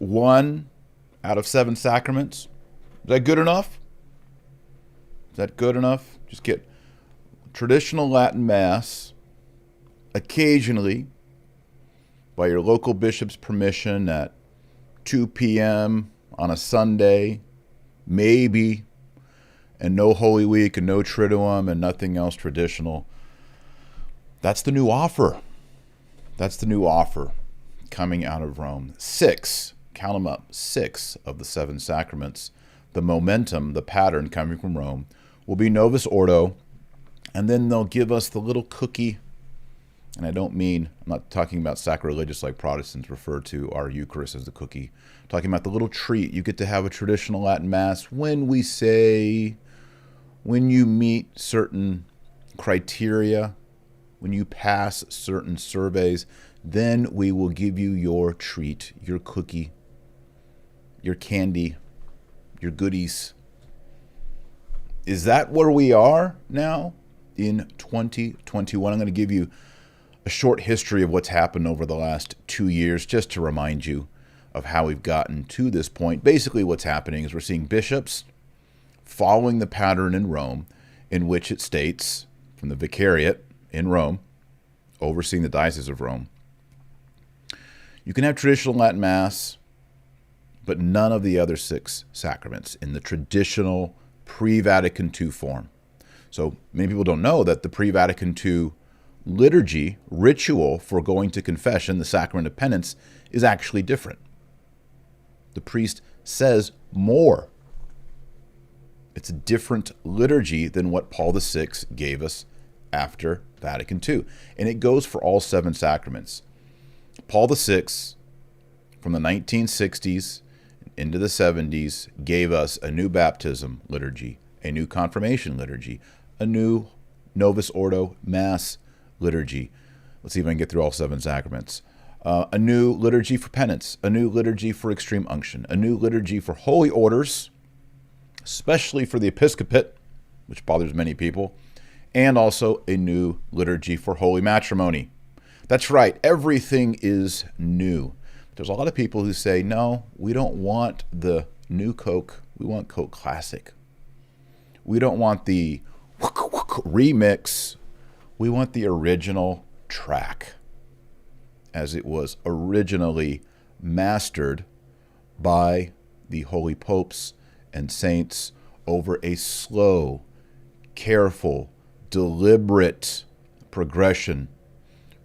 one out of 7 sacraments. Is that good enough? Is that good enough? Just get traditional Latin Mass occasionally by your local bishop's permission at 2 p.m. on a Sunday, maybe, and no Holy Week and no Triduum and nothing else traditional. That's the new offer. That's the new offer coming out of Rome. 6, count them up, 6 of the 7 sacraments, the momentum, the pattern coming from Rome, will be Novus Ordo, and then they'll give us the little cookie. And I'm not talking about sacrilegious like Protestants refer to our Eucharist as the cookie. I'm talking about the little treat. You get to have a traditional Latin Mass when you meet certain criteria, when you pass certain surveys, then we will give you your treat, your cookie, your candy, your goodies. Is that where we are now in 2021? I'm going to give you a short history of what's happened over the last 2 years, just to remind you of how we've gotten to this point. Basically, what's happening is we're seeing bishops following the pattern in Rome, in which it states, from the vicariate in Rome, overseeing the Diocese of Rome, you can have traditional Latin Mass, but none of the other 6 sacraments in the traditional pre-Vatican II form. So many people don't know that the pre-Vatican II liturgy, ritual for going to confession, the sacrament of penance, is actually different. The priest says more. It's a different liturgy than what Paul VI gave us after Vatican II. And it goes for all 7 sacraments. Paul VI, from the 1960s into the 70s, gave us a new baptism liturgy, a new confirmation liturgy, a new Novus Ordo Mass liturgy. Let's see if I can get through all 7 sacraments. A new liturgy for penance, a new liturgy for extreme unction, a new liturgy for holy orders, especially for the episcopate, which bothers many people, and also a new liturgy for holy matrimony. That's right, everything is new. There's a lot of people who say, no, we don't want the new Coke, we want Coke Classic. We don't want the remix, we want the original track as it was originally mastered by the holy popes and saints over a slow, careful, deliberate progression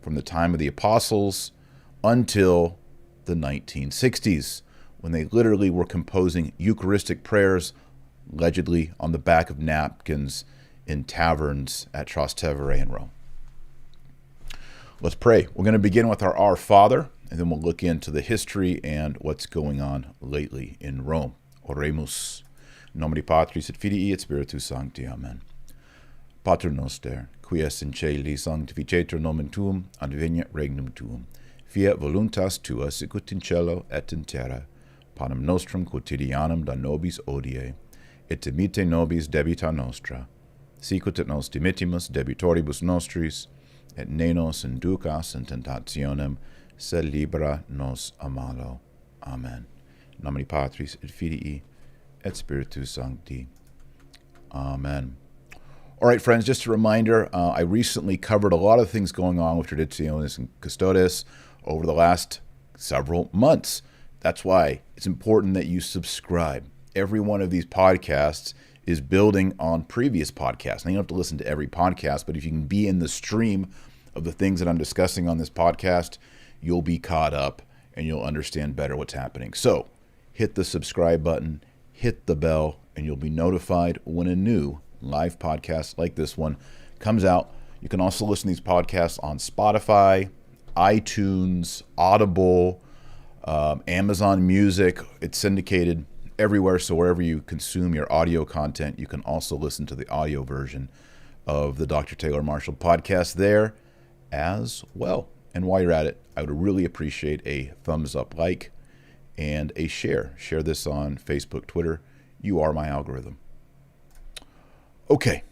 from the time of the apostles until the 1960s, when they literally were composing Eucharistic prayers, allegedly on the back of napkins in taverns at Trastevere in Rome. Let's pray. We're going to begin with our Our Father, and then we'll look into the history and what's going on lately in Rome. Oremus. In nomine Patris et Filii et Spiritus Sancti. Amen. Pater noster, qui es in caeli, sanctificetur nomen tuum, adveniat regnum tuum. Fiat voluntas tua sicut in cielo et in terra. Panem nostrum quotidianum da nobis odie, et dimite nobis debita nostra, sicut et nos dimittimus debitoribus nostris, et ne nos inducas in tentationem, sed libera nos a malo. Amen. In nomine Patris et Filii et Spiritus Sancti. Amen. All right, friends, just a reminder, I recently covered a lot of things going on with Traditionis and Custodes over the last several months. That's why it's important that you subscribe. Every one of these podcasts is building on previous podcasts. Now, you don't have to listen to every podcast, but if you can be in the stream of the things that I'm discussing on this podcast, you'll be caught up and you'll understand better what's happening. So hit the subscribe button, hit the bell, and you'll be notified when a new live podcast like this one comes out. You can also listen to these podcasts on Spotify, iTunes, Audible, Amazon Music. It's syndicated everywhere, so wherever you consume your audio content, you can also listen to the audio version of the DrTaylor Marshall podcast there as well. And while you're at it, I would really appreciate a thumbs up, like, and a share. Share this on Facebook, Twitter. You are my algorithm. Okay,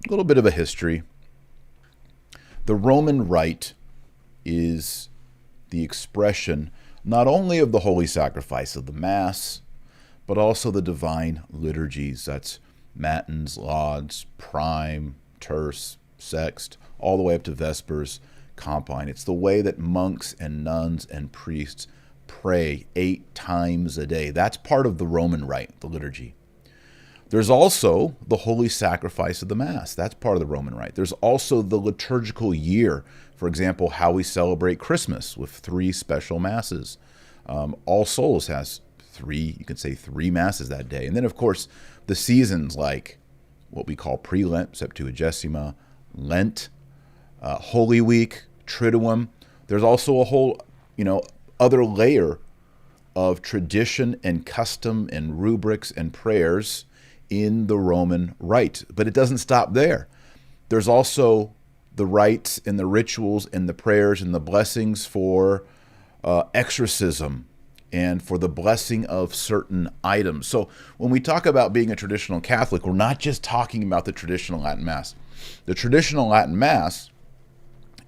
a little bit of a history. The Roman Rite is the expression not only of the holy sacrifice of the Mass, but also the divine liturgies. That's Matins, Lauds, Prime, Terce, Sext, all the way up to Vespers, Compline. It's the way that monks and nuns and priests pray 8 times a day. That's part of the Roman Rite, the liturgy. There's also the holy sacrifice of the Mass. That's part of the Roman Rite. There's also the liturgical year. For example, how we celebrate Christmas with 3 special Masses. All Souls has 3, you could say 3 Masses that day. And then, of course, the seasons like what we call pre-Lent, Septuagesima, Lent, Holy Week, Triduum. There's also a whole, other layer of tradition and custom and rubrics and prayers in the Roman Rite. But it doesn't stop there. There's also the rites and the rituals and the prayers and the blessings for exorcism and for the blessing of certain items. So when we talk about being a traditional Catholic, we're not just talking about the traditional Latin Mass. The traditional Latin Mass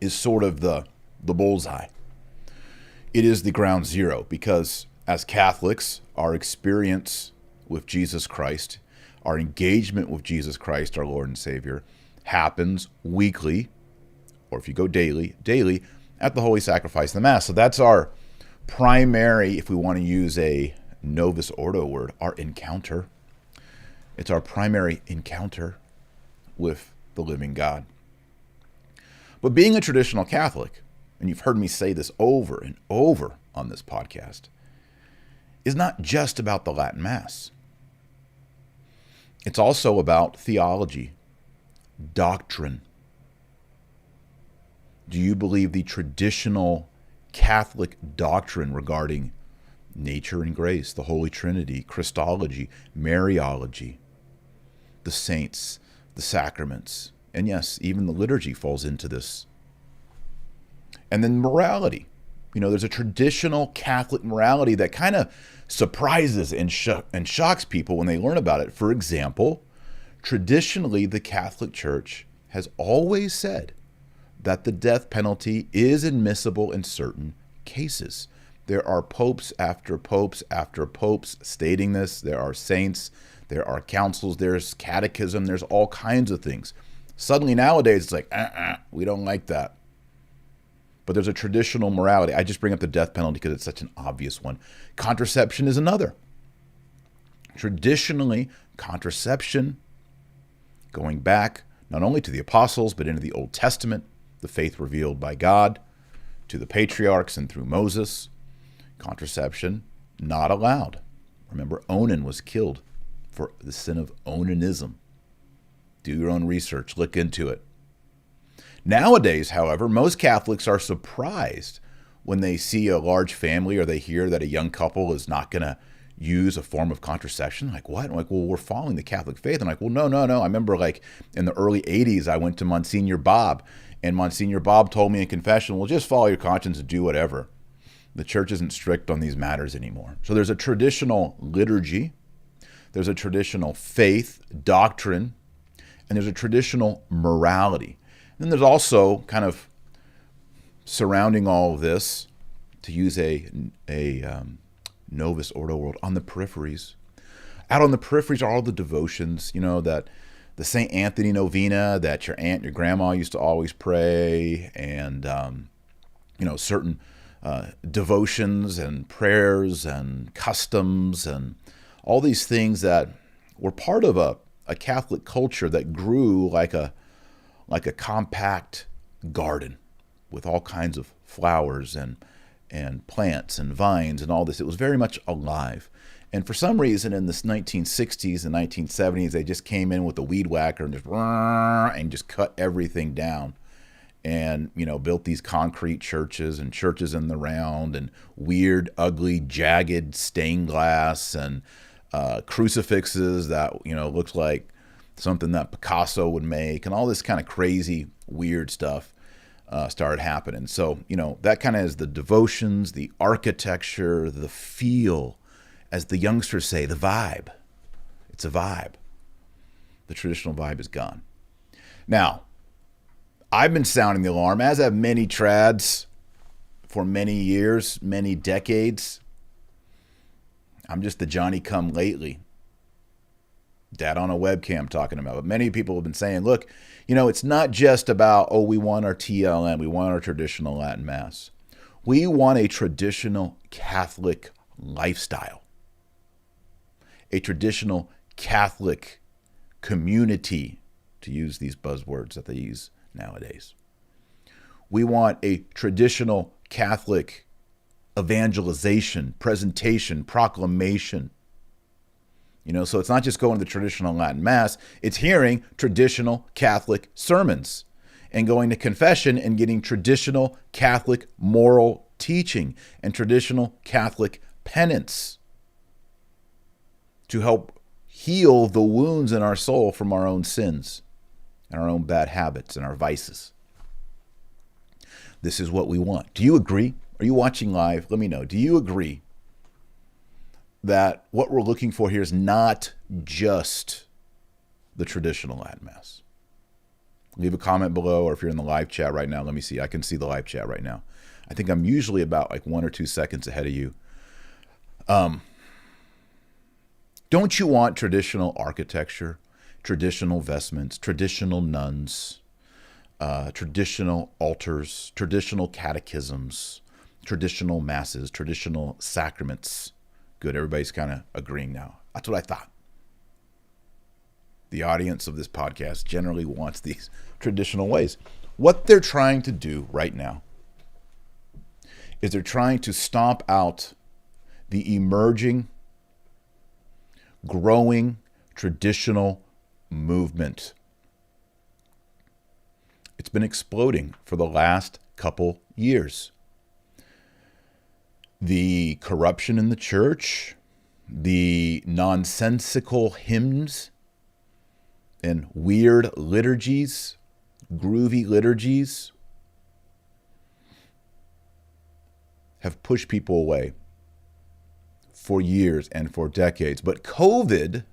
is sort of the bullseye. It is the ground zero, because as Catholics, our experience with Jesus Christ, our engagement with Jesus Christ, our Lord and Savior, happens weekly, or if you go daily, at the Holy Sacrifice of the Mass. So that's our primary, if we want to use a Novus Ordo word, our encounter. It's our primary encounter with the living God. But being a traditional Catholic, and you've heard me say this over and over on this podcast, is not just about the Latin Mass. It's also about theology, doctrine. Do you believe the traditional Catholic doctrine regarding nature and grace, the Holy Trinity, Christology, Mariology, the saints, the sacraments, and yes, even the liturgy falls into this? And then morality. There's a traditional Catholic morality that kind of surprises and shocks people when they learn about it. For example, traditionally, the Catholic Church has always said that the death penalty is admissible in certain cases. There are popes after popes after popes stating this. There are saints, there are councils, there's catechism, there's all kinds of things. Suddenly nowadays, it's like, we don't like that. But there's a traditional morality. I just bring up the death penalty because it's such an obvious one. Contraception is another. Traditionally, contraception, going back not only to the apostles, but into the Old Testament, the faith revealed by God, to the patriarchs and through Moses, contraception not allowed. Remember, Onan was killed for the sin of onanism. Do your own research, look into it. Nowadays, however, most Catholics are surprised when they see a large family or they hear that a young couple is not going to use a form of contraception. Like, what? I'm like, well, we're following the Catholic faith. I'm like, well, no. I remember in the early 80s, I went to Monsignor Bob, and Monsignor Bob told me in confession, well, just follow your conscience and do whatever. The church isn't strict on these matters anymore. So there's a traditional liturgy, there's a traditional faith, doctrine, and there's a traditional morality. And then there's also kind of surrounding all of this, to use a Novus Ordo world, on the peripheries. Out on the peripheries are all the devotions, that the St. Anthony novena that your aunt, your grandma used to always pray, and, certain devotions and prayers and customs and all these things that were part of a Catholic culture that grew like a compact garden with all kinds of flowers and plants and vines and all this. It was very much alive. And for some reason in the 1960s and 1970s, they just came in with a weed whacker and just cut everything down. And, built these concrete churches and churches in the round and weird, ugly, jagged stained glass and crucifixes that, looked like something that Picasso would make, and all this kind of crazy, weird stuff started happening. So, that kind of is the devotions, the architecture, the feel, as the youngsters say, the vibe. It's a vibe. The traditional vibe is gone. Now, I've been sounding the alarm, as have many trads, for many years, many decades. I'm just the Johnny come lately dad on a webcam talking about. But many people have been saying, look, it's not just about, we want our TLM, we want our traditional Latin Mass. We want a traditional Catholic lifestyle, a traditional Catholic community, to use these buzzwords that they use nowadays. We want a traditional Catholic evangelization, presentation, proclamation. So it's not just going to the traditional Latin Mass, it's hearing traditional Catholic sermons and going to confession and getting traditional Catholic moral teaching and traditional Catholic penance to help heal the wounds in our soul from our own sins and our own bad habits and our vices. This is what we want. Do you agree? Are you watching live? Let me know. Do you agree that what we're looking for here is not just the traditional Latin Mass? Leave a comment below, or if you're in the live chat right now, let me see. I can see the live chat right now. I think I'm usually about 1 or 2 seconds ahead of you. Don't you want traditional architecture, traditional vestments, traditional nuns, traditional altars, traditional catechisms, traditional masses, traditional sacraments? Good, everybody's kind of agreeing now. That's what I thought. The audience of this podcast generally wants these traditional ways. What they're trying to do right now is they're trying to stomp out the emerging, growing traditional movement. It's been exploding for the last couple years. The corruption in the church, the nonsensical hymns and weird liturgies, groovy liturgies, have pushed people away for years and for decades. But COVID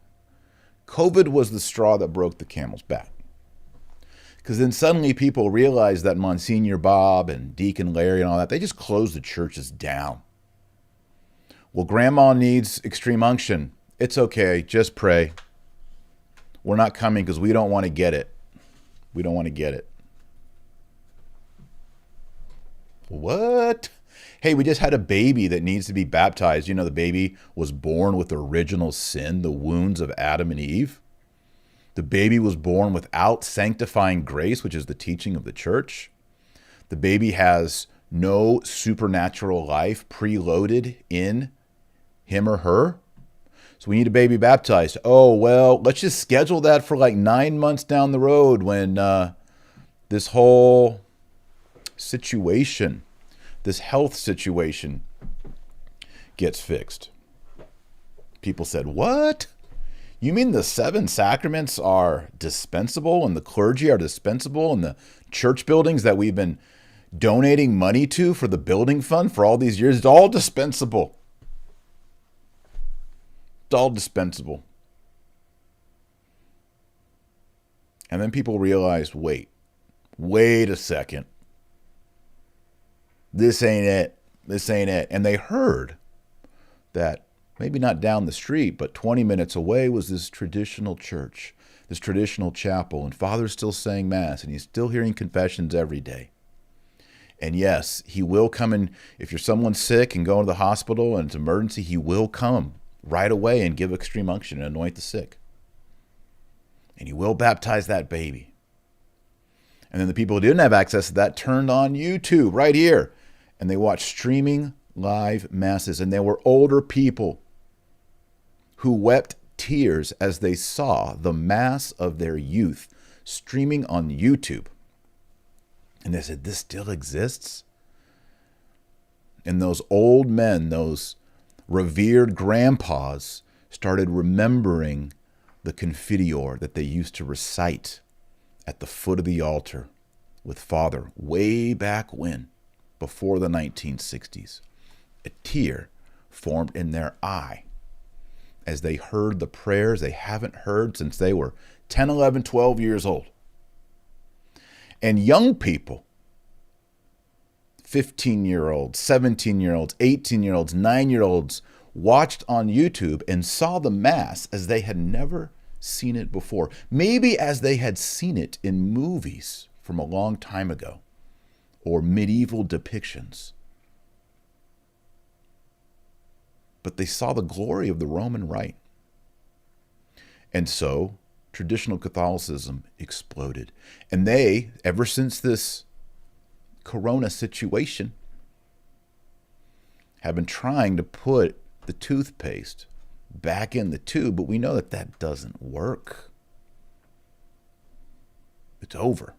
was the straw that broke the camel's back. Because then suddenly people realized that Monsignor Bob and Deacon Larry and all that, they just closed the churches down. Well, grandma needs extreme unction. It's okay. Just pray. We're not coming because we don't want to get it. We don't want to get it. What? Hey, we just had a baby that needs to be baptized. The baby was born with original sin, the wounds of Adam and Eve. The baby was born without sanctifying grace, which is the teaching of the church. The baby has no supernatural life preloaded in him or her. So we need a baby baptized. Oh, well, let's just schedule that for 9 months down the road when this whole situation, this health situation gets fixed. People said, what? You mean the 7 sacraments are dispensable and the clergy are dispensable and the church buildings that we've been donating money to for the building fund for all these years, it's all dispensable. It's all dispensable. And then people realized, wait a second. This ain't it. And they heard that maybe not down the street, but 20 minutes away was this traditional church, this traditional chapel, and Father's still saying Mass, and he's still hearing confessions every day. And yes, he will come in. If you're someone sick and going to the hospital and it's an emergency, he will come right away and give extreme unction and anoint the sick. And he will baptize that baby. And then the people who didn't have access to that turned on YouTube right here, and they watched streaming live masses. And there were older people who wept tears as they saw the mass of their youth streaming on YouTube. And they said, this still exists? And those old men, those revered grandpas, started remembering the Confiteor that they used to recite at the foot of the altar with Father way back when, before the 1960s. A tear formed in their eye as they heard the prayers they haven't heard since they were 10, 11, 12 years old. And young people 15-year-olds, 17-year-olds, 18-year-olds, 9-year-olds watched on YouTube and saw the Mass as they had never seen it before. Maybe as they had seen it in movies from a long time ago or medieval depictions. But they saw the glory of the Roman Rite. And so traditional Catholicism exploded. And they, ever since this Corona situation, have been trying to put the toothpaste back in the tube, but we know that that doesn't work. It's over.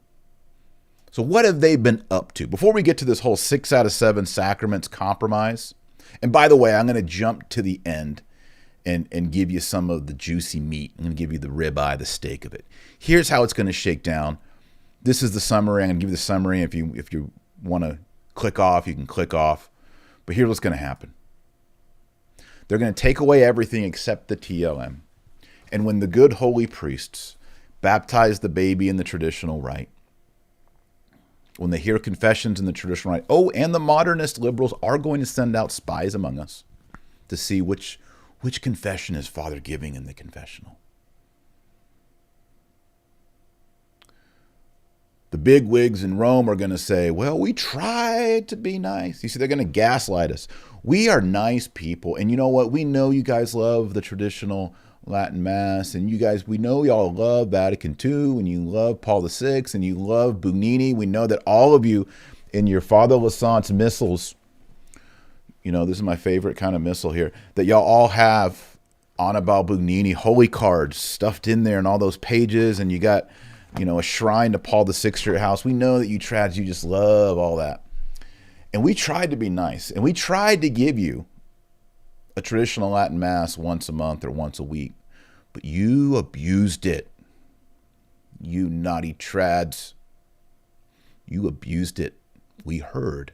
So what have they been up to? Before we get to this whole 6 out of 7 sacraments compromise, and by the way, I'm going to jump to the end and give you some of the juicy meat. I'm going to give you the ribeye, the steak of it. Here's how it's going to shake down. This is the summary. I'm going to give you the summary. If you want to click off, you can click off. But here's what's going to happen. They're going to take away everything except the TLM. And when the good holy priests baptize the baby in the traditional rite, when they hear confessions in the traditional rite, and the modernist liberals are going to send out spies among us to see which confession is Father giving in the confessional. The big wigs in Rome are going to say, well, we tried to be nice. You see, they're going to gaslight us. We are nice people. And you know what? We know you guys love the traditional Latin Mass. And you guys, we know y'all love Vatican II. And you love Paul VI. And you love Bugnini. We know that all of you in your Father Lassance missals, you know, this is my favorite kind of missal here, that y'all all have Annibal Bugnini holy cards stuffed in there and all those pages. And you got, you know, a shrine to Paul VI at your house. We know that you trads, you just love all that. And we tried to be nice. And we tried to give you a traditional Latin Mass once a month or once a week. But you abused it. You naughty trads. You abused it. We heard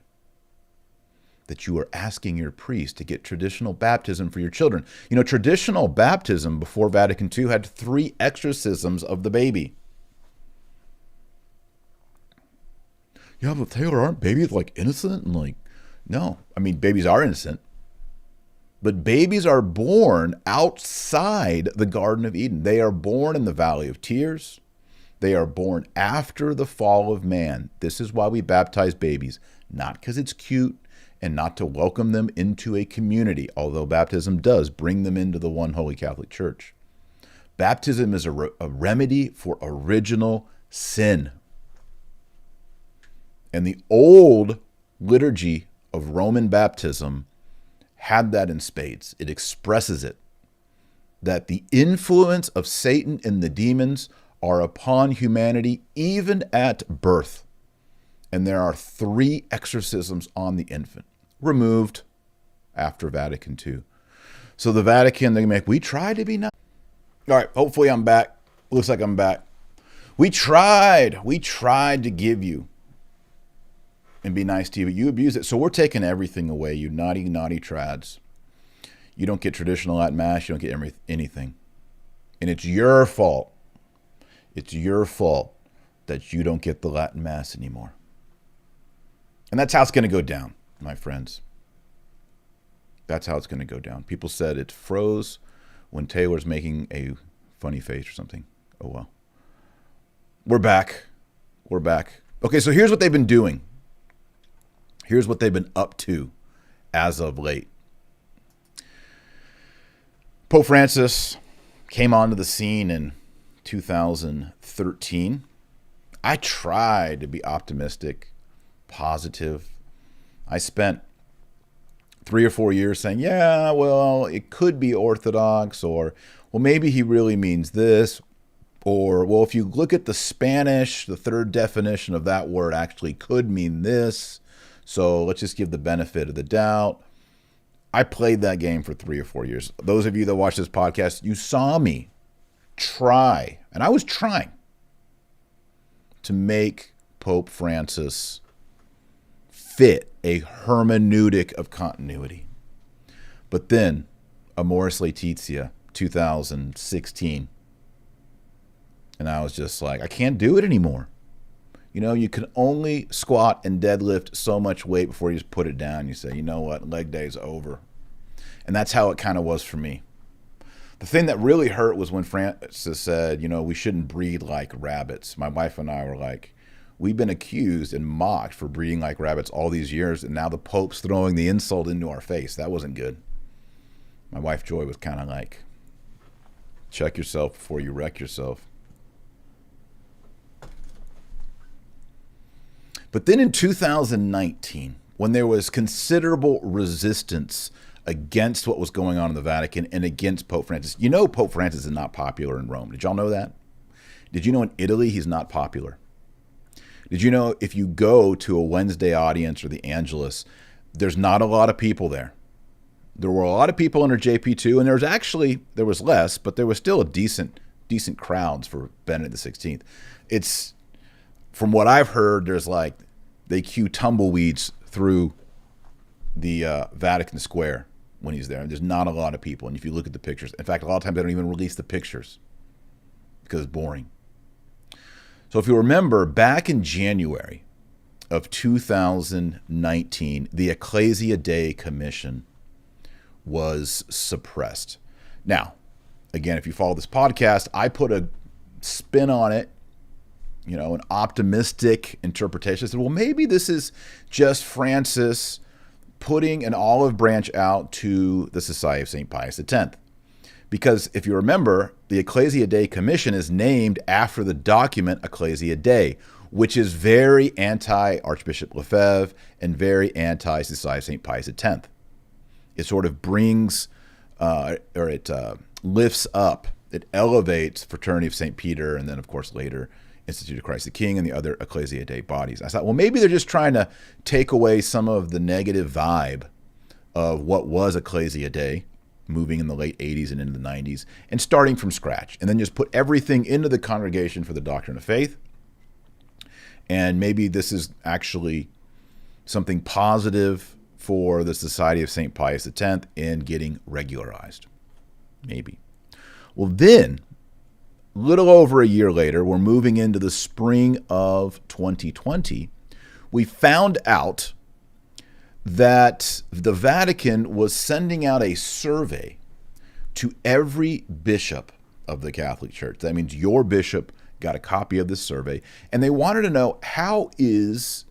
that you were asking your priest to get traditional baptism for your children. You know, traditional baptism before Vatican II had 3 exorcisms of the baby. Yeah, but Taylor, aren't babies like innocent? And like, no. I mean, babies are innocent. But babies are born outside the Garden of Eden. They are born in the Valley of Tears. They are born after the fall of man. This is why we baptize babies. Not because it's cute and not to welcome them into a community, although baptism does bring them into the one Holy Catholic Church. Baptism is a remedy for original sin. And the old liturgy of Roman baptism had that in spades. It expresses it, that the influence of Satan and the demons are upon humanity even at birth. And there are 3 exorcisms on the infant, removed after Vatican II. So the Vatican, they make, we try to be nice. All right, hopefully I'm back. Looks like I'm back. We tried to give you and be nice to you, but you abuse it. So we're taking everything away, you naughty, naughty trads. You don't get traditional Latin Mass. You don't get anything. And it's your fault. It's your fault that you don't get the Latin Mass anymore. And that's how it's going to go down, my friends. That's how it's going to go down. People said it froze when Taylor's making a funny face or something. Oh, well. We're back. We're back. Okay, so here's what they've been doing. Here's what they've been up to as of late. Pope Francis came onto the scene in 2013. I tried to be optimistic, positive. I spent 3 or 4 years saying, yeah, well, it could be Orthodox, or, well, maybe he really means this, or, well, if you look at the Spanish, the third definition of that word actually could mean this. So let's just give the benefit of the doubt. I played that game for 3 or 4 years. Those of you that watch this podcast, you saw me try, and I was trying to make Pope Francis fit a hermeneutic of continuity. But then, Amoris Laetitia, 2016, and I was just like, I can't do it anymore. You know, you can only squat and deadlift so much weight before you just put it down. You say, you know what, leg day's over. And that's how it kind of was for me. The thing that really hurt was when Francis said, you know, we shouldn't breed like rabbits. My wife and I were like, we've been accused and mocked for breeding like rabbits all these years, and now the Pope's throwing the insult into our face. That wasn't good. My wife Joy was kind of like, check yourself before you wreck yourself. But then in 2019, when there was considerable resistance against what was going on in the Vatican and against Pope Francis. You know Pope Francis is not popular in Rome. Did y'all know that? Did you know in Italy he's not popular? Did you know if you go to a Wednesday audience or the Angelus, there's not a lot of people there? There were a lot of people under JP2, and there was less, but there was still a decent crowds for Benedict XVI. It's, from what I've heard, there's like, they cue tumbleweeds through the Vatican Square when he's there. And there's not a lot of people. And if you look at the pictures, in fact, a lot of times they don't even release the pictures because it's boring. So if you remember, back in January of 2019, the Ecclesia Dei Commission was suppressed. Now, again, if you follow this podcast, I put a spin on it, you know, an optimistic interpretation. I said, well, maybe this is just Francis putting an olive branch out to the Society of St. Pius X. Because if you remember, the Ecclesia Dei Commission is named after the document Ecclesia Dei, which is very anti-Archbishop Lefebvre and very anti-Society of St. Pius X. It sort of brings, it lifts up, it elevates Fraternity of St. Peter, and then, of course, later Institute of Christ the King and the other Ecclesia Dei bodies. I thought, well, maybe they're just trying to take away some of the negative vibe of what was Ecclesia Dei, moving in the late 80s and into the 90s, and starting from scratch, and then just put everything into the Congregation for the Doctrine of Faith. And maybe this is actually something positive for the Society of St. Pius X in getting regularized. Maybe. Well, then, little over a year later, we're moving into the spring of 2020, we found out that the Vatican was sending out a survey to every bishop of the Catholic Church. That means your bishop got a copy of this survey, and they wanted to know, how is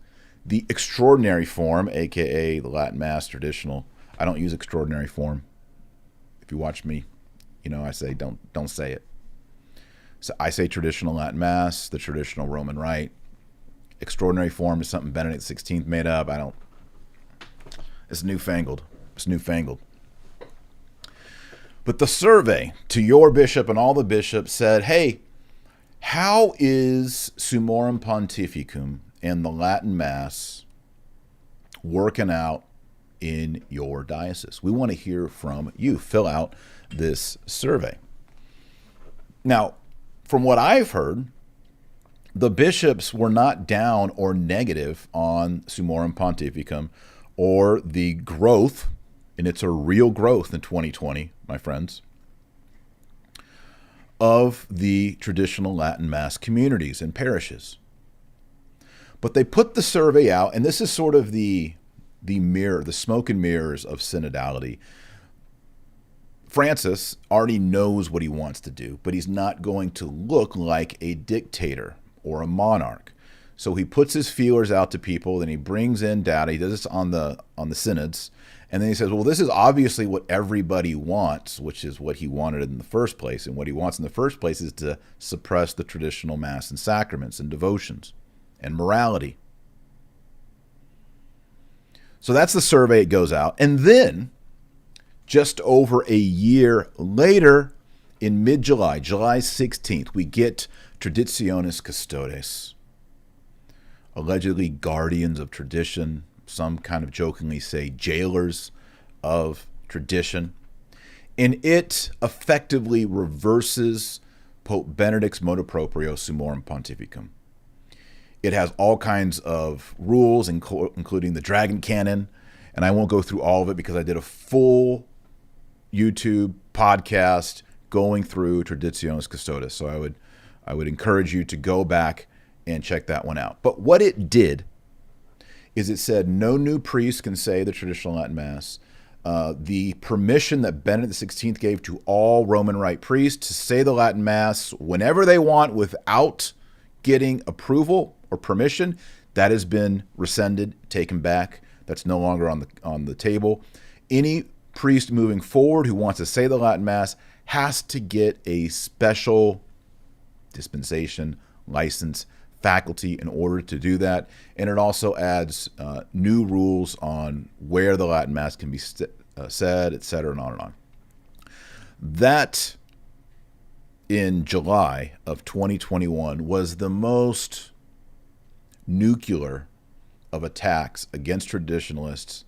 the extraordinary form, aka the Latin Mass traditional? I don't use extraordinary form. If you watch me, you know I say don't say it. So I say traditional Latin Mass, the traditional Roman Rite. Extraordinary form is something Benedict XVI made up. It's newfangled. It's newfangled. But the survey to your bishop and all the bishops said, hey, how is Summorum Pontificum and the Latin Mass working out in your diocese? We want to hear from you. Fill out this survey. Now, from what I've heard, the bishops were not down or negative on Summorum Pontificum or the growth, and it's a real growth in 2020, my friends, of the traditional Latin Mass communities and parishes. But they put the survey out, and this is sort of the mirror, the smoke and mirrors of synodality. Francis already knows what he wants to do, but he's not going to look like a dictator or a monarch. So he puts his feelers out to people, then he brings in data. He does this on the synods, and then he says, well, this is obviously what everybody wants, which is what he wanted in the first place. And what he wants in the first place is to suppress the traditional Mass and sacraments and devotions and morality. So that's the survey. It goes out. And then, just over a year later, in mid-July, July 16th, we get Traditionis Custodes, allegedly guardians of tradition. Some kind of jokingly say jailers of tradition. And it effectively reverses Pope Benedict's motu proprio Summorum Pontificum. It has all kinds of rules, including the Dragon Canon, and I won't go through all of it because I did a full YouTube podcast going through Traditionis Custodes. So I would encourage you to go back and check that one out. But what it did is it said no new priest can say the traditional Latin Mass. The permission that Benedict XVI gave to all Roman Rite priests to say the Latin Mass whenever they want without getting approval or permission, that has been rescinded, taken back. That's no longer on the table. Any priest moving forward who wants to say the Latin Mass has to get a special dispensation, license, faculty in order to do that. And it also adds new rules on where the Latin Mass can be said, etc., and on and on. That, in July of 2021, was the most nuclear of attacks against traditionalists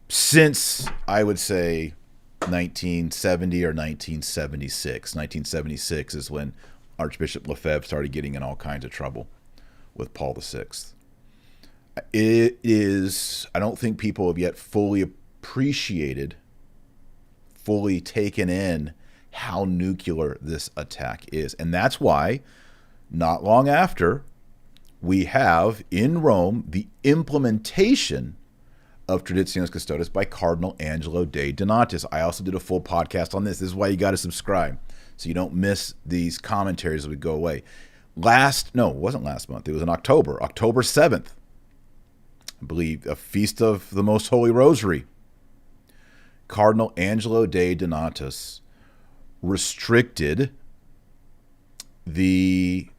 since, I would say, 1970 or 1976. 1976 is when Archbishop Lefebvre started getting in all kinds of trouble with Paul VI. It is, I don't think people have yet fully appreciated, fully taken in how nuclear this attack is. And that's why, not long after, we have in Rome the implementation of Traditionis Custodes by Cardinal Angelo de Donatis. I also did a full podcast on this. This is why you got to subscribe, so you don't miss these commentaries as we go away. It wasn't last month. It was in October 7th, I believe, a feast of the Most Holy Rosary. Cardinal Angelo de Donatis restricted the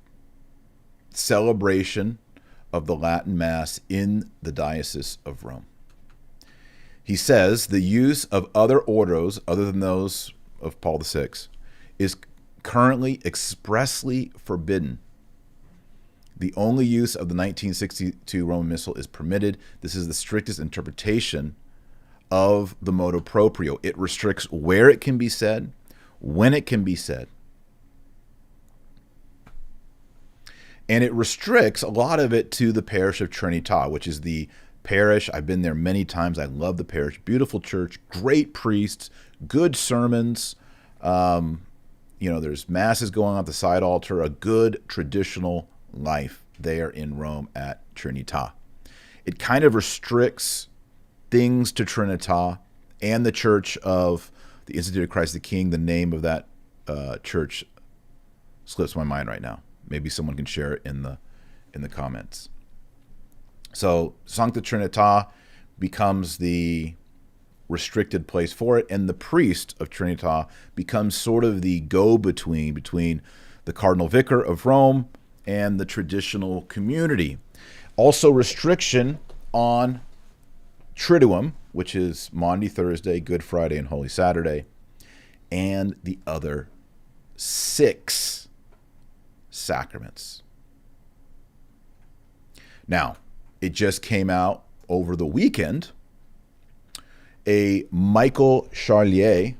celebration of the Latin Mass in the Diocese of Rome. He says the use of other ordos, other than those of Paul VI, is currently expressly forbidden. The only use of the 1962 Roman Missal is permitted. This is the strictest interpretation of the motu proprio. It restricts where it can be said, when it can be said. And it restricts a lot of it to the parish of Trinità, which is the parish. I've been there many times. I love the parish. Beautiful church, great priests, good sermons. There's masses going on at the side altar, a good traditional life there in Rome at Trinità. It kind of restricts things to Trinità and the Church of the Institute of Christ the King. The name of that church slips my mind right now. Maybe someone can share it in the comments. So Sancta Trinità becomes the restricted place for it, and the priest of Trinità becomes sort of the go-between between the Cardinal Vicar of Rome and the traditional community. Also restriction on Triduum, which is Maundy Thursday, Good Friday, and Holy Saturday, and the other 6 sacraments. Now, it just came out over the weekend. A Michael Charlier,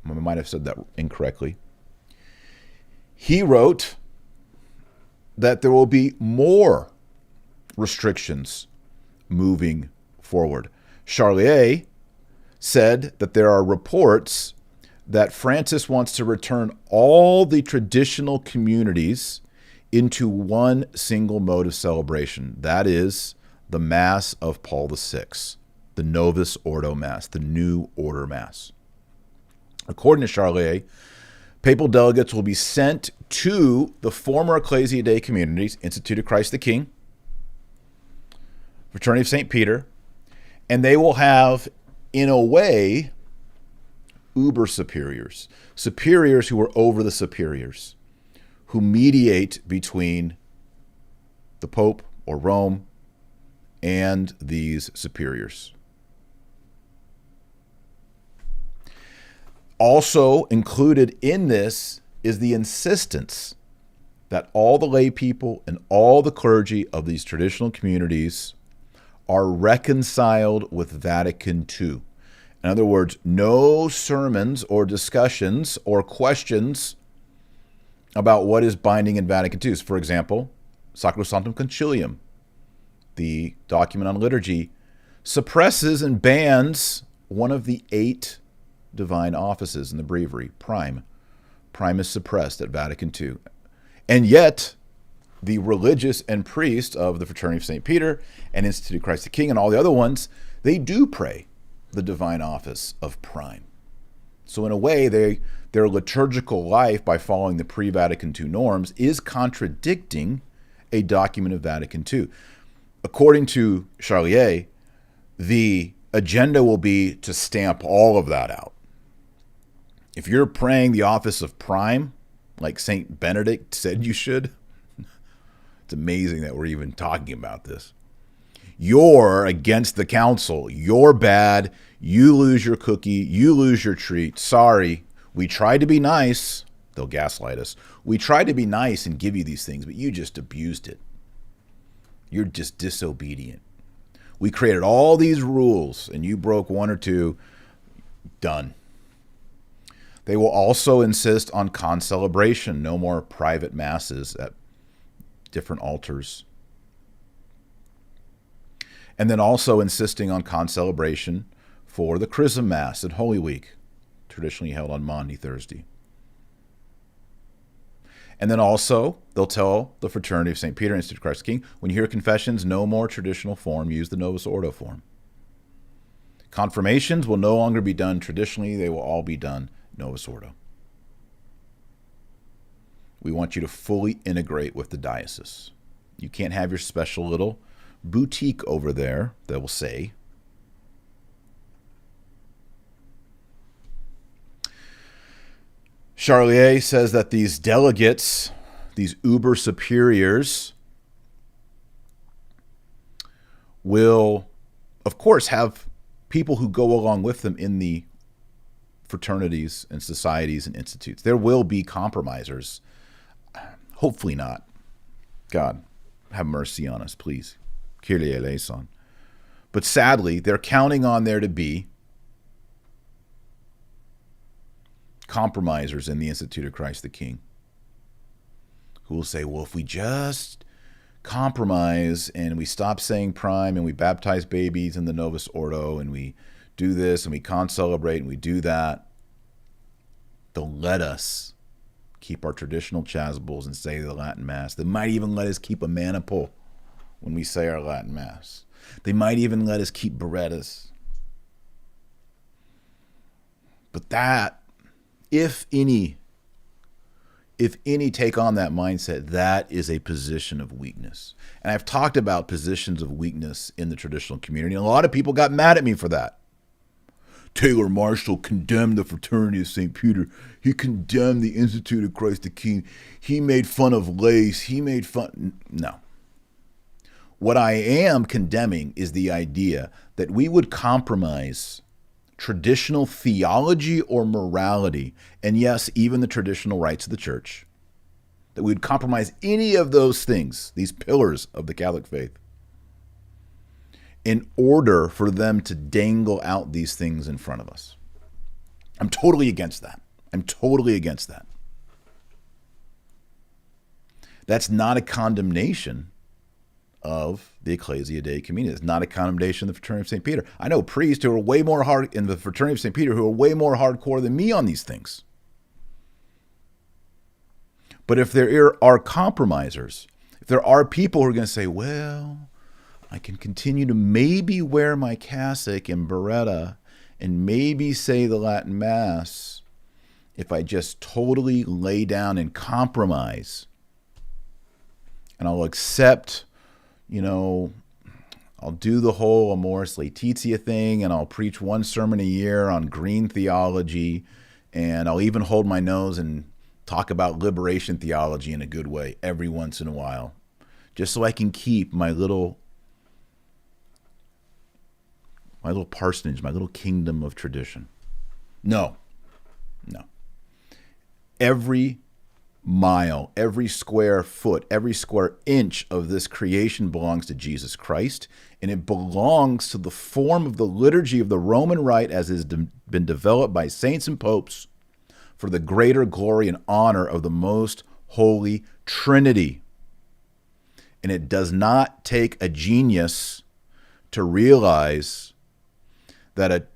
I might have said that incorrectly, he wrote that there will be more restrictions moving forward. Charlier said that there are reports that Francis wants to return all the traditional communities into one single mode of celebration. That is the Mass of Paul VI, the Novus Ordo Mass, the New Order Mass. According to Charlier, papal delegates will be sent to the former Ecclesia Dei communities, Institute of Christ the King, Fraternity of St. Peter, and they will have, in a way, uber superiors, superiors who are over the superiors, who mediate between the Pope or Rome and these superiors. Also included in this is the insistence that all the lay people and all the clergy of these traditional communities are reconciled with Vatican II. In other words, no sermons or discussions or questions about what is binding in Vatican II. For example, Sacrosanctum Concilium, the document on liturgy, suppresses and bans one of the 8 divine offices in the breviary, prime. Prime is suppressed at Vatican II. And yet, the religious and priests of the Fraternity of St. Peter and Institute of Christ the King and all the other ones, they do pray the divine office of prime. So in a way, their liturgical life, by following the pre-Vatican II norms, is contradicting a document of Vatican II. According to Charlier, the agenda will be to stamp all of that out. If you're praying the office of prime, like St. Benedict said you should, it's amazing that we're even talking about this. You're against the council. You're bad. You lose your cookie. You lose your treat. Sorry. We tried to be nice. They'll gaslight us. We tried to be nice and give you these things, but you just abused it. You're just disobedient. We created all these rules and you broke one or two. Done. They will also insist on concelebration. No more private masses at different altars. And then also insisting on concelebration for the Chrism Mass and Holy Week, traditionally held on Maundy Thursday. And then also, they'll tell the Fraternity of St. Peter, Institute of Christ the King, when you hear confessions, no more traditional form, use the Novus Ordo form. Confirmations will no longer be done traditionally, they will all be done Novus Ordo. We want you to fully integrate with the diocese. You can't have your special little boutique over there, they will say. Charlier says that these delegates, these uber superiors, will, of course, have people who go along with them in the fraternities and societies and institutes. There will be compromisers. Hopefully not. God, have mercy on us, please. Kyrie eleison. But sadly, they're counting on there to be compromisers in the Institute of Christ the King who will say, well, if we just compromise and we stop saying prime and we baptize babies in the Novus Ordo and we do this and we concelebrate and we do that, they'll let us keep our traditional chasubles and say the Latin Mass. They might even let us keep a maniple when we say our Latin Mass. They might even let us keep Berettas. But that, if any take on that mindset, that is a position of weakness. And I've talked about positions of weakness in the traditional community. And a lot of people got mad at me for that. Taylor Marshall condemned the Fraternity of St. Peter. He condemned the Institute of Christ the King. He made fun of lace. He made fun. No. What I am condemning is the idea that we would compromise traditional theology or morality, and yes, even the traditional rites of the church, that we would compromise any of those things, these pillars of the Catholic faith, in order for them to dangle out these things in front of us. I'm totally against that. I'm totally against that. That's not a condemnation of the Ecclesia Dei Community. It's not a condemnation of the Fraternity of St. Peter. I know priests who are way more hard in the Fraternity of St. Peter who are way more hardcore than me on these things. But if there are compromisers, if there are people who are going to say, well, I can continue to maybe wear my cassock and beretta and maybe say the Latin Mass if I just totally lay down and compromise, and I'll accept, I'll do the whole Amoris Laetitia thing, and I'll preach one sermon a year on green theology, and I'll even hold my nose and talk about liberation theology in a good way every once in a while, just so I can keep my little parsonage, my little kingdom of tradition. No. Every mile, every square foot, every square inch of this creation belongs to Jesus Christ, and it belongs to the form of the liturgy of the Roman Rite as has been developed by saints and popes for the greater glory and honor of the most holy Trinity. And it does not take a genius to realize that a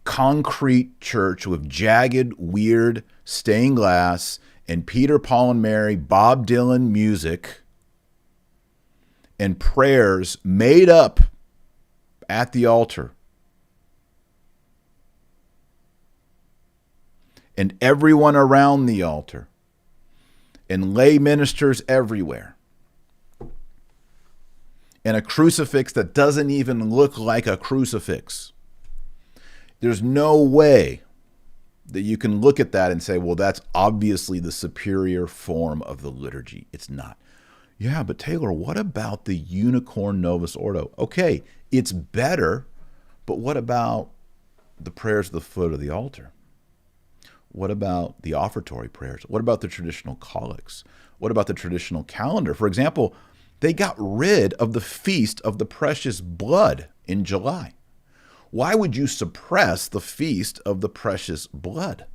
concrete church with jagged, weird stained glass and Peter, Paul, and Mary, Bob Dylan music, and prayers made up at the altar. And everyone around the altar, and lay ministers everywhere, and a crucifix that doesn't even look like a crucifix. There's no way that you can look at that and say, well, that's obviously the superior form of the liturgy. It's not. Yeah, but Taylor, what about the unicorn Novus Ordo? Okay, it's better, but what about the prayers at the foot of the altar? What about the offertory prayers? What about the traditional collects? What about the traditional calendar? For example, they got rid of the Feast of the Precious Blood in July. Why would you suppress the Feast of the Precious Blood?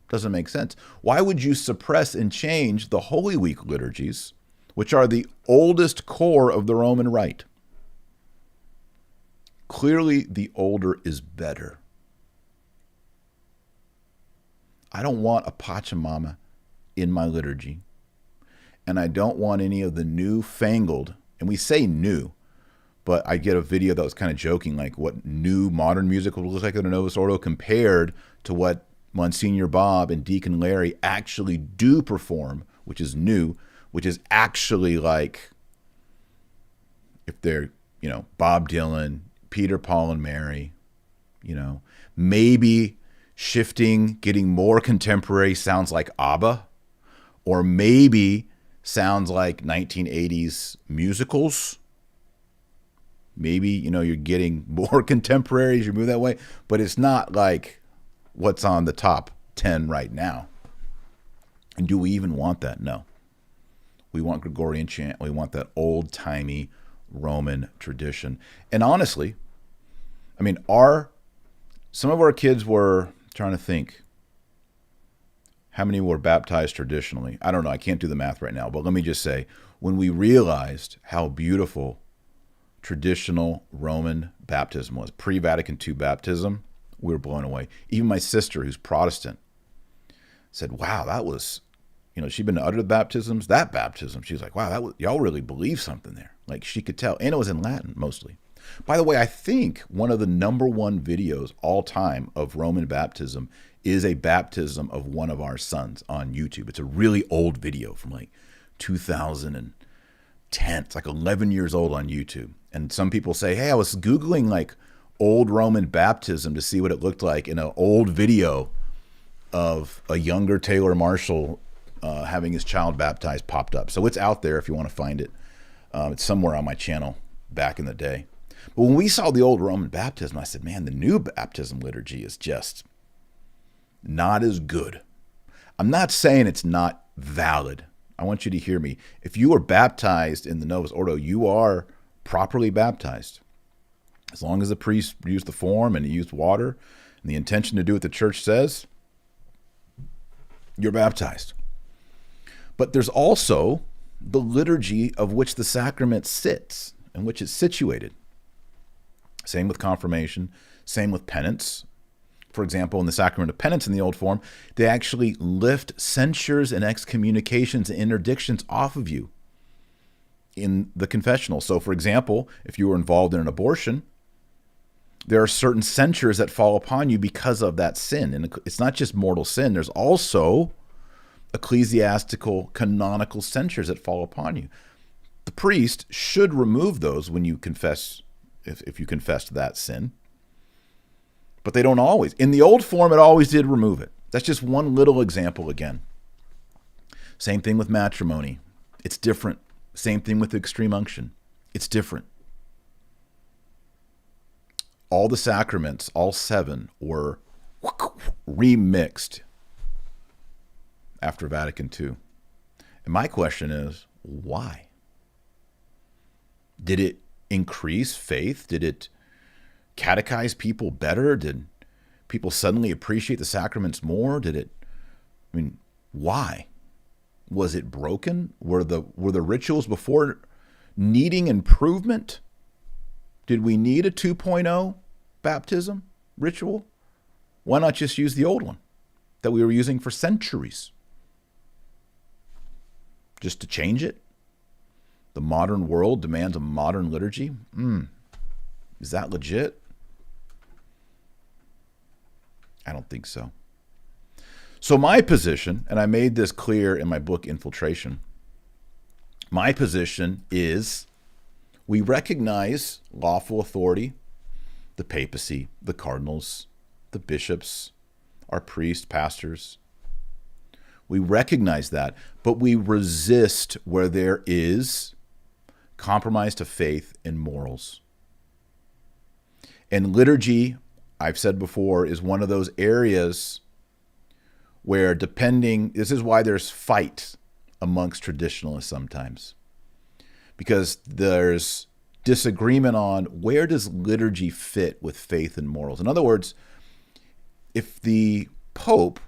Doesn't make sense. Why would you suppress and change the Holy Week liturgies, which are the oldest core of the Roman Rite? Clearly, the older is better. I don't want a Pachamama in my liturgy, and I don't want any of the newfangled, and we say new, but I get a video that was kind of joking, like what new modern music would look like in a Novus Ordo compared to what Monsignor Bob and Deacon Larry actually do perform, which is new, which is actually like, if they're, Bob Dylan, Peter, Paul, and Mary, maybe shifting, getting more contemporary, sounds like ABBA, or maybe sounds like 1980s musicals. Maybe, you're getting more contemporary as you move that way, but it's not like what's on the top 10 right now. And do we even want that? No. We want Gregorian chant. We want that old-timey Roman tradition. And honestly, some of our kids were, trying to think, how many were baptized traditionally? I don't know. I can't do the math right now. But let me just say, when we realized how beautiful traditional Roman baptism was, pre-Vatican II baptism, we were blown away. Even my sister, who's Protestant, said, wow, that was, she'd been to other baptisms. That baptism, she's like, wow, y'all really believe something there. Like, she could tell. And it was in Latin, mostly. By the way, I think one of the #1 videos all time of Roman baptism is a baptism of one of our sons on YouTube. It's a really old video from like 2010. It's like 11 years old on YouTube. And some people say, hey, I was Googling like old Roman baptism to see what it looked like in an old video of a younger Taylor Marshall having his child baptized popped up. So it's out there if you want to find it. It's somewhere on my channel back in the day. But when we saw the old Roman baptism, I said, man, the new baptism liturgy is just not as good. I'm not saying it's not valid. I want you to hear me. If you are baptized in the Novus Ordo, you are properly baptized. As long as the priest used the form and he used water and the intention to do what the church says, you're baptized. But there's also the liturgy of which the sacrament sits and which it's situated. Same with confirmation, same with penance. For example, in the sacrament of penance in the old form, they actually lift censures and excommunications and interdictions off of you in the confessional. So, for example, if you were involved in an abortion, there are certain censures that fall upon you because of that sin. And it's not just mortal sin. There's also ecclesiastical canonical censures that fall upon you. The priest should remove those when you confess, if you confess that sin. But they don't always. In the old form, it always did remove it. That's just one little example again. Same thing with matrimony. It's different. Same thing with extreme unction. It's different. All the sacraments, all 7, were remixed after Vatican II. And my question is, why? Did it increase faith? Did it catechize people better? Did people suddenly appreciate the sacraments more? Why? Was it broken? Were the rituals before needing improvement? Did we need a 2.0 baptism ritual? Why not just use the old one that we were using for centuries? just to change it? The modern world demands a modern liturgy? Is that legit? I don't think so. So my position, and I made this clear in my book, Infiltration, my position is we recognize lawful authority, the papacy, the cardinals, the bishops, our priests, pastors. We recognize that, but we resist where there is compromise to faith and morals. And liturgy, I've said before, is one of those areas where this is why there's fight amongst traditionalists sometimes. Because there's disagreement on where does liturgy fit with faith and morals. In other words, if the Pope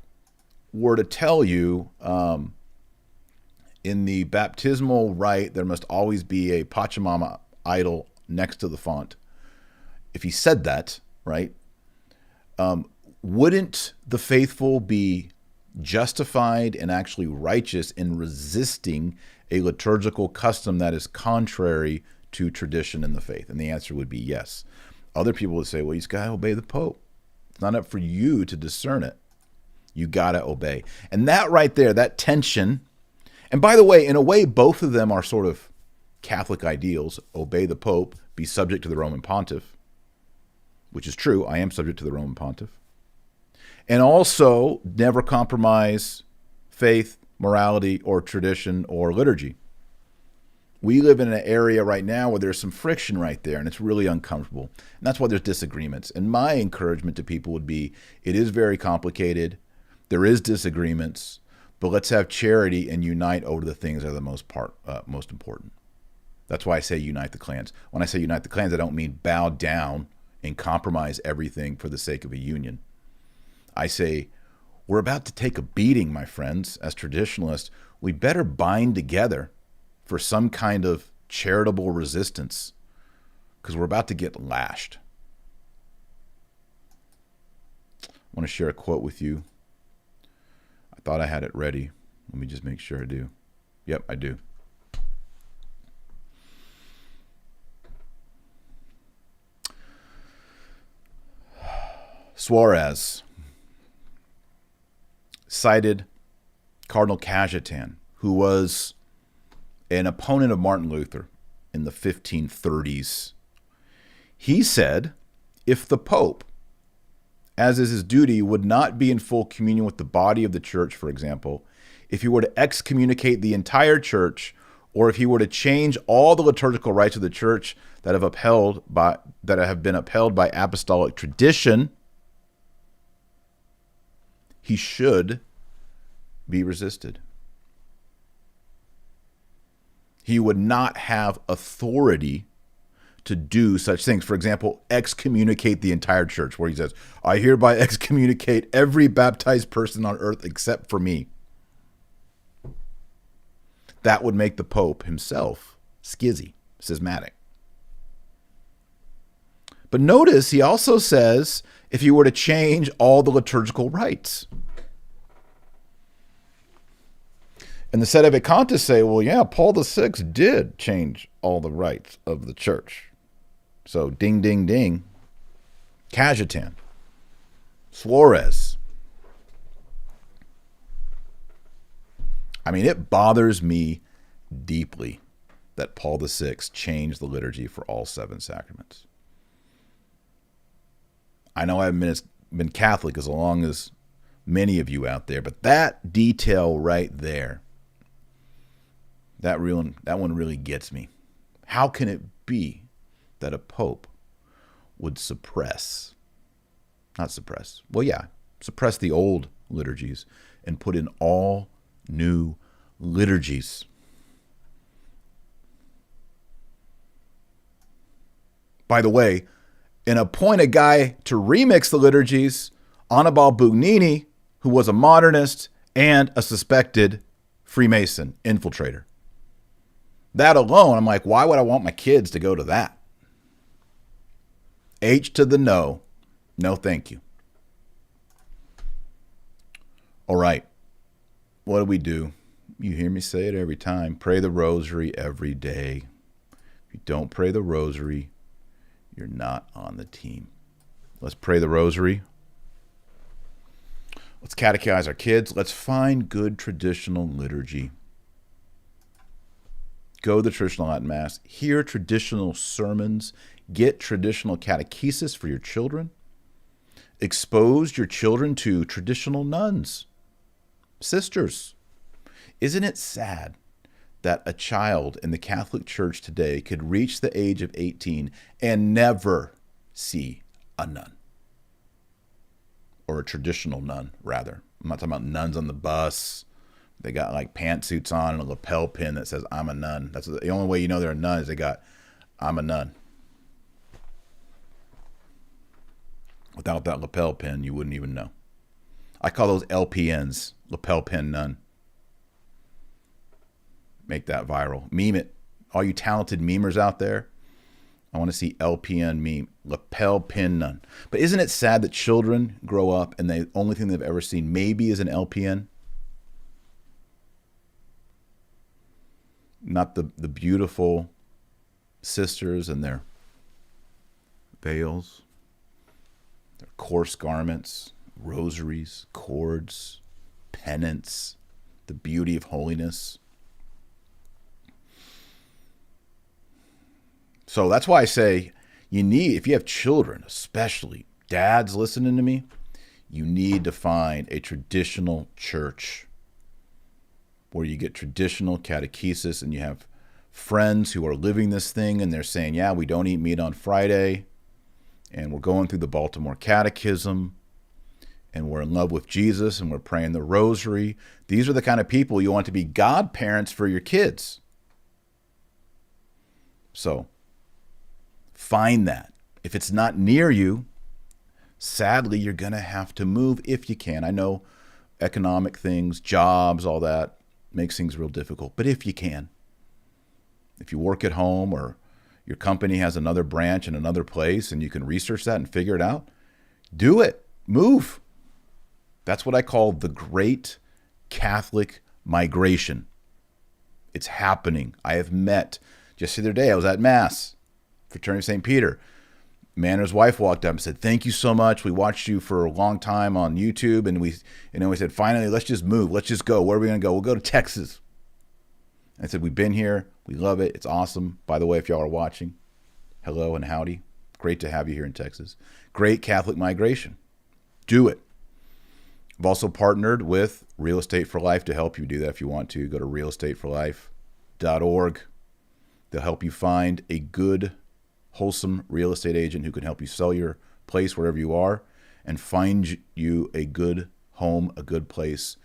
were to tell you in the baptismal rite there must always be a Pachamama idol next to the font, if he said that, right, wouldn't the faithful be justified and actually righteous in resisting a liturgical custom that is contrary to tradition in the faith? And the answer would be yes. Other people would say, well, he's got to obey the Pope. It's not up for you to discern it. You got to obey. And that right there, that tension, and by the way, in a way, both of them are sort of Catholic ideals. Obey the Pope, be subject to the Roman Pontiff, which is true. I am subject to the Roman Pontiff. And also never compromise faith, morality, or tradition, or liturgy. We live in an area right now where there's some friction right there, and it's really uncomfortable. And that's why there's disagreements. And my encouragement to people would be, it is very complicated. There is disagreements, but let's have charity and unite over the things that are the most important. That's why I say unite the clans. When I say unite the clans, I don't mean bow down and compromise everything for the sake of a union. I say, we're about to take a beating, my friends. As traditionalists, we better bind together for some kind of charitable resistance, because we're about to get lashed. I want to share a quote with you. I thought I had it ready. Let me just make sure I do. Yep, I do. Suarez cited Cardinal Cassian, who was an opponent of Martin Luther in the 1530s. He said, if the Pope, as is his duty, would not be in full communion with the body of the church, for example, if he were to excommunicate the entire church, or if he were to change all the liturgical rites of the church that have been upheld by apostolic tradition, he should be resisted. He would not have authority to do such things. For example, excommunicate the entire church, where he says, I hereby excommunicate every baptized person on earth except for me. That would make the Pope himself schismatic. But notice he also says, if you were to change all the liturgical rites. And the sedevacantists say, well, yeah, Paul VI did change all the rites of the church. So ding, ding, ding. Cajetan. Suarez. I mean, it bothers me deeply that Paul VI changed the liturgy for all 7 sacraments. I know I haven't been Catholic as long as many of you out there, but that detail right there, that one really gets me. How can it be that a pope would suppress the old liturgies and put in all new liturgies? By the way, and appoint a guy to remix the liturgies, Annibale Bugnini, who was a modernist and a suspected Freemason infiltrator. That alone, I'm like, why would I want my kids to go to that? H to the no. No, thank you. All right. What do? You hear me say it every time. Pray the rosary every day. If you don't pray the rosary, you're not on the team. Let's pray the rosary. Let's catechize our kids. Let's find good traditional liturgy. Go to the traditional Latin Mass. Hear traditional sermons. Get traditional catechesis for your children. Expose your children to traditional nuns, sisters. Isn't it sad that a child in the Catholic Church today could reach the age of 18 and never see a nun? Or a traditional nun, rather. I'm not talking about nuns on the bus. They got like pantsuits on and a lapel pin that says, I'm a nun. That's the only way you know they're a nun is they got, I'm a nun. Without that lapel pin, you wouldn't even know. I call those LPNs, lapel pin nun. Make that viral. Meme it. All you talented memers out there, I want to see LPN meme, lapel pin nun. But isn't it sad that children grow up and the only thing they've ever seen maybe is an LPN? Not the beautiful sisters and their veils, their coarse garments, rosaries, cords, penance, the beauty of holiness. So that's why I say you need, if you have children, especially dads listening to me, you need to find a traditional church where you get traditional catechesis and you have friends who are living this thing and they're saying, yeah, we don't eat meat on Friday and we're going through the Baltimore Catechism and we're in love with Jesus and we're praying the rosary. These are the kind of people you want to be godparents for your kids. So find that. If it's not near you, sadly, you're going to have to move if you can. I know economic things, jobs, all that makes things real difficult. But if you can, if you work at home or your company has another branch in another place and you can research that and figure it out, do it. Move. That's what I call the Great Catholic Migration. It's happening. I have met, just the other day, I was at Mass, Fraternity of St. Peter. Man and his wife walked up and said, thank you so much. We watched you for a long time on YouTube. And we said, finally, let's just move. Let's just go. Where are we going to go? We'll go to Texas. I said, we've been here. We love it. It's awesome. By the way, if y'all are watching, hello and howdy. Great to have you here in Texas. Great Catholic migration. Do it. I've also partnered with Real Estate for Life to help you do that if you want to. Go to realestateforlife.org. They'll help you find a good, wholesome real estate agent who can help you sell your place wherever you are and find you a good home, a good place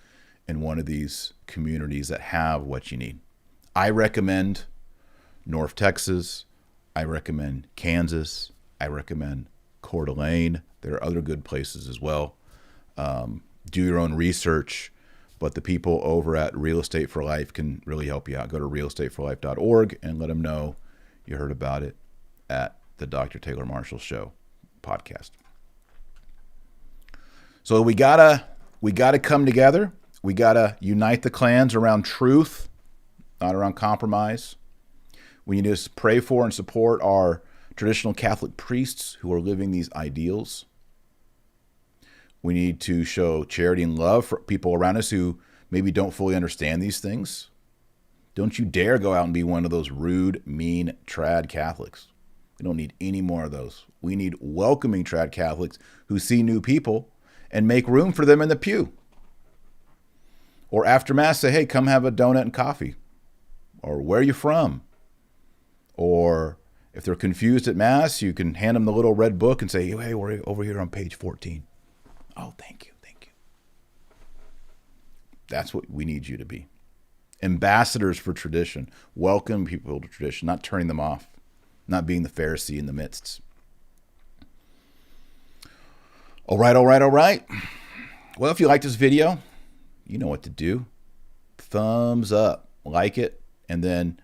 in one of these communities that have what you need. I recommend North Texas. I recommend Kansas. I recommend Coeur d'Alene. There are other good places as well. Do your own research, but the people over at Real Estate for Life can really help you out. Go to realestateforlife.org and let them know you heard about it at the DrTaylor Marshall Show podcast. So we gotta come together. We gotta unite the clans around truth, not around compromise. We need to pray for and support our traditional Catholic priests who are living these ideals. We need to show charity and love for people around us who maybe don't fully understand these things. Don't you dare go out and be one of those rude, mean, trad Catholics. We don't need any more of those. We need welcoming trad Catholics who see new people and make room for them in the pew. Or after Mass, say, hey, come have a donut and coffee. Or where are you from? Or if they're confused at Mass, you can hand them the little red book and say, hey, we're over here on page 14. Oh, thank you. That's what we need you to be. Ambassadors for tradition. Welcome people to tradition, not turning them off, not being the Pharisee in the midst. All right. Well, if you like this video, you know what to do. Thumbs up, like it, and then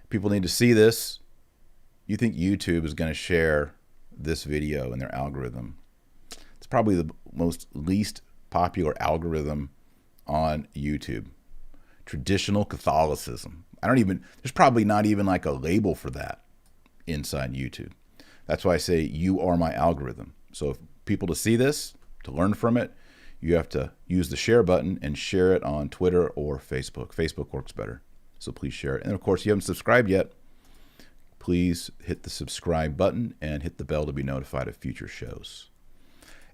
people need to see this. You think YouTube is going to share this video in their algorithm. It's probably the most least popular algorithm on YouTube. traditional Catholicism. There's probably not even like a label for that inside YouTube. That's why I say you are my algorithm. So if people to see this, to learn from it, you have to use the share button and share it on Twitter or Facebook. Facebook works better. So please share it. And of course, if you haven't subscribed yet, please hit the subscribe button and hit the bell to be notified of future shows.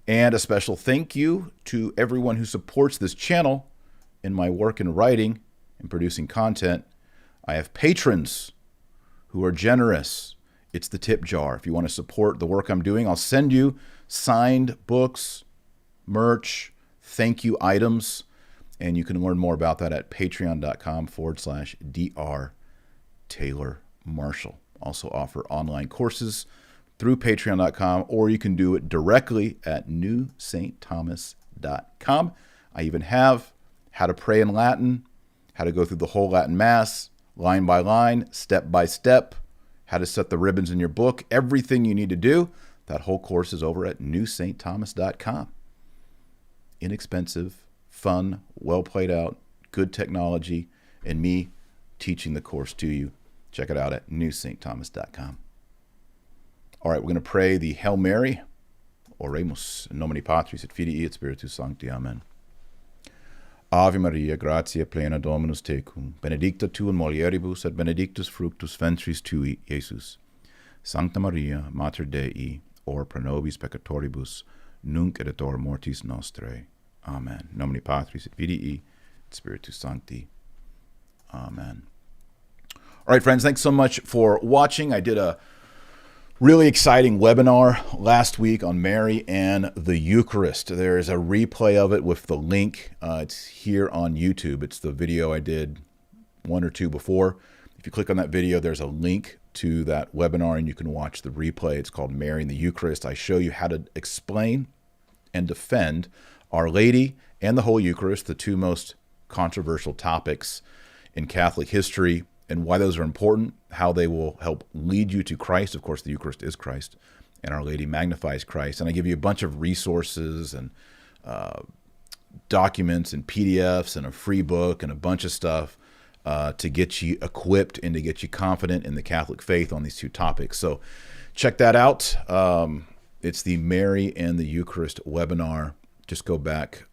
And a special thank you to everyone who supports this channel in my work in writing and producing content. I have patrons who are generous. It's the tip jar. If you want to support the work I'm doing, I'll send you signed books, merch, thank you items, and you can learn more about that at patreon.com/DrTaylor Marshall. Also offer online courses through patreon.com, or you can do it directly at newstthomas.com. I even have how to pray in Latin, how to go through the whole Latin Mass, line by line, step by step, how to set the ribbons in your book, everything you need to do. That whole course is over at newstthomas.com. Inexpensive, fun, well played out, good technology, and me teaching the course to you. Check it out at newstthomas.com. All right, we're going to pray the Hail Mary. Oremus, in nomine Patris et Filii et Spiritus Sancti. Amen. Ave Maria, gratia plena Dominus tecum, benedicta tu in mulieribus et benedictus fructus ventris tui, Iesus. Sancta Maria, Mater Dei, ora pro nobis peccatoribus, nunc et hora mortis nostrae. Amen. In nomine Patris et Filii et Spiritus Sancti. Amen. All right, friends, thanks so much for watching. I did a really exciting webinar last week on Mary and the Eucharist. There is a replay of it with the link. It's here on YouTube. It's the video I did one or two before. If you click on that video, there's a link to that webinar and you can watch the replay. It's called Mary and the Eucharist. I show you how to explain and defend Our Lady and the Holy Eucharist, the two most controversial topics in Catholic history, and why those are important, how they will help lead you to Christ. Of course, the Eucharist is Christ, and Our Lady magnifies Christ. And I give you a bunch of resources and documents and PDFs and a free book and a bunch of stuff to get you equipped and to get you confident in the Catholic faith on these two topics. So check that out. It's the Mary and the Eucharist webinar. Just go back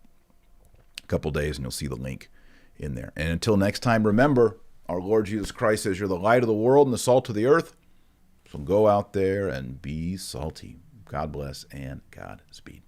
a couple days and you'll see the link in there. And until next time, remember, our Lord Jesus Christ says you're the light of the world and the salt of the earth. So go out there and be salty. God bless and Godspeed.